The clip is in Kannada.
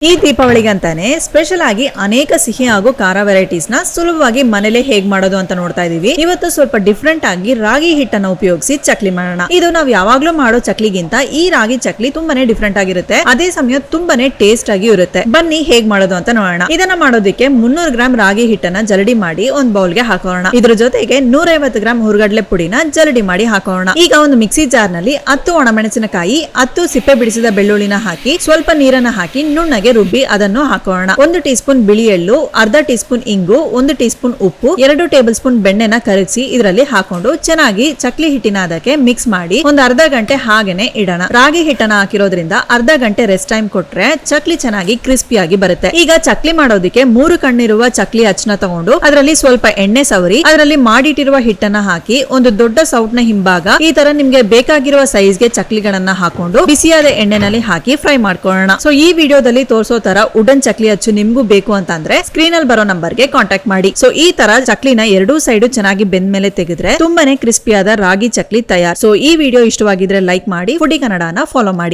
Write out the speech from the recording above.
ಈ ದೀಪಾವಳಿಗೆ ಅಂತಾನೆ ಸ್ಪೆಷಲ್ ಆಗಿ ಅನೇಕ ಸಿಹಿ ಹಾಗೂ ಖಾರ ವೆರೈಟೀಸ್ ನ ಸುಲಭವಾಗಿ ಮನೇಲೆ ಹೇಗ್ ಮಾಡೋದು ಅಂತ ನೋಡ್ತಾ ಇದೀವಿ. ಇವತ್ತು ಸ್ವಲ್ಪ ಡಿಫ್ರೆಂಟ್ ಆಗಿ ರಾಗಿ ಹಿಟ್ಟನ್ನ ಉಪಯೋಗಿಸಿ ಚಕ್ಲಿ ಮಾಡೋಣ. ಇದು ನಾವು ಯಾವಾಗ್ಲೂ ಮಾಡೋ ಚಕ್ಲಿಗಿಂತ ಈ ರಾಗಿ ಚಕ್ಲಿ ತುಂಬಾನೇ ಡಿಫ್ರೆಂಟ್ ಆಗಿರುತ್ತೆ, ಅದೇ ಸಮಯ ತುಂಬಾನೇ ಟೇಸ್ಟ್ ಆಗಿ ಇರುತ್ತೆ. ಬನ್ನಿ ಹೇಗ್ ಮಾಡೋದು ಅಂತ ನೋಡೋಣ. ಇದನ್ನ ಮಾಡೋದಕ್ಕೆ 300 ಗ್ರಾಂ ರಾಗಿ ಹಿಟ್ಟನ್ನ ಜರಡಿ ಮಾಡಿ ಒಂದ್ ಬೌಲ್ ಗೆ ಹಾಕೋಣ. ಇದ್ರ ಜೊತೆಗೆ 150 ಗ್ರಾಂ ಹುರ್ಗಡ್ಲೆ ಪುಡಿನ ಜರಡಿ ಮಾಡಿ ಹಾಕೋಣ. ಈಗ ಒಂದು ಮಿಕ್ಸಿ ಜಾರ್ ನಲ್ಲಿ 10 ಒಣಮೆಣಸಿನಕಾಯಿ, 10 ಸಿಪ್ಪೆ ಬಿಡಿಸಿದ ಬೆಳ್ಳುಳ್ಳಿನ ಹಾಕಿ ಸ್ವಲ್ಪ ನೀರನ್ನ ಹಾಕಿ ನುಣ್ಣಗೆ ರುಬ್ಬಿ ಅದನ್ನು ಹಾಕೋಣ. 1 ಟೀ ಸ್ಪೂನ್ ಬಿಳಿ ಎಳ್ಳು, ಅರ್ಧ ಟೀ ಸ್ಪೂನ್ ಇಂಗು, 1 ಟೀ ಸ್ಪೂನ್ ಉಪ್ಪು, 2 ಟೇಬಲ್ ಸ್ಪೂನ್ ಬೆಣ್ಣೆನ ಕರಗಿಸಿ ಇದರಲ್ಲಿ ಹಾಕೊಂಡು ಚೆನ್ನಾಗಿ ಚಕ್ಲಿ ಹಿಟ್ಟಿನ ಅದಕ್ಕೆ ಮಿಕ್ಸ್ ಮಾಡಿ ಒಂದು ಅರ್ಧ ಗಂಟೆ ಹಾಗೇನೆ ಇಡೋಣ. ರಾಗಿ ಹಿಟ್ಟನ್ನ ಹಾಕಿರೋದ್ರಿಂದ ಅರ್ಧ ಗಂಟೆ ರೆಸ್ಟ್ ಟೈಮ್ ಕೊಟ್ರೆ ಚಕ್ಲಿ ಚೆನ್ನಾಗಿ ಕ್ರಿಸ್ಪಿಯಾಗಿ ಬರುತ್ತೆ. ಈಗ ಚಕ್ಲಿ ಮಾಡೋದಕ್ಕೆ 3 ಕಣ್ಣಿರುವ ಚಕ್ಲಿ ಅಚ್ಚನ ತಗೊಂಡು ಅದರಲ್ಲಿ ಸ್ವಲ್ಪ ಎಣ್ಣೆ ಸವರಿ ಅದರಲ್ಲಿ ಮಾಡಿಟ್ಟಿರುವ ಹಿಟ್ಟನ್ನ ಹಾಕಿ ಒಂದು ದೊಡ್ಡ ಸೌಟ್ನ ಹಿಂಭಾಗ ಈ ತರ ನಿಮ್ಗೆ ಬೇಕಾಗಿರುವ ಸೈಜ್ಗೆ ಚಕ್ಲಿಗಳನ್ನ ಹಾಕೊಂಡು ಬಿಸಿಯಾದ ಎಣ್ಣೆನಲ್ಲಿ ಹಾಕಿ ಫ್ರೈ ಮಾಡ್ಕೊಳ್ಳೋಣ. ಸೊ ಈ ವಿಡಿಯೋದಲ್ಲಿ ತೋರಿಸೋ ತರ ವುಡನ್ ಚಕ್ಲಿ ಅಚ್ಚು ನಿಮ್ಗೂ ಬೇಕು ಅಂತಂದ್ರೆ ಸ್ಕ್ರೀನ್ ಅಲ್ಲಿ ಬರೋ ನಂಬರ್ಗೆ ಕಾಂಟ್ಯಾಕ್ಟ್ ಮಾಡಿ. ಸೊ ಈ ತರ ಚಕ್ಲಿನ ಎರಡೂ ಸೈಡ್ ಚೆನ್ನಾಗಿ ಬೆಂದ ಮೇಲೆ ತೆಗೆದ್ರೆ ತುಂಬಾನೇ ಕ್ರಿಸ್ಪಿಯಾದ ರಾಗಿ ಚಕ್ಲಿ ತಯಾರ್. ಸೊ ಈ ವಿಡಿಯೋ ಇಷ್ಟವಾಗಿದ್ರೆ ಲೈಕ್ ಮಾಡಿ, ಫುಡಿ ಕನ್ನಡನ ಫಾಲೋ ಮಾಡಿ.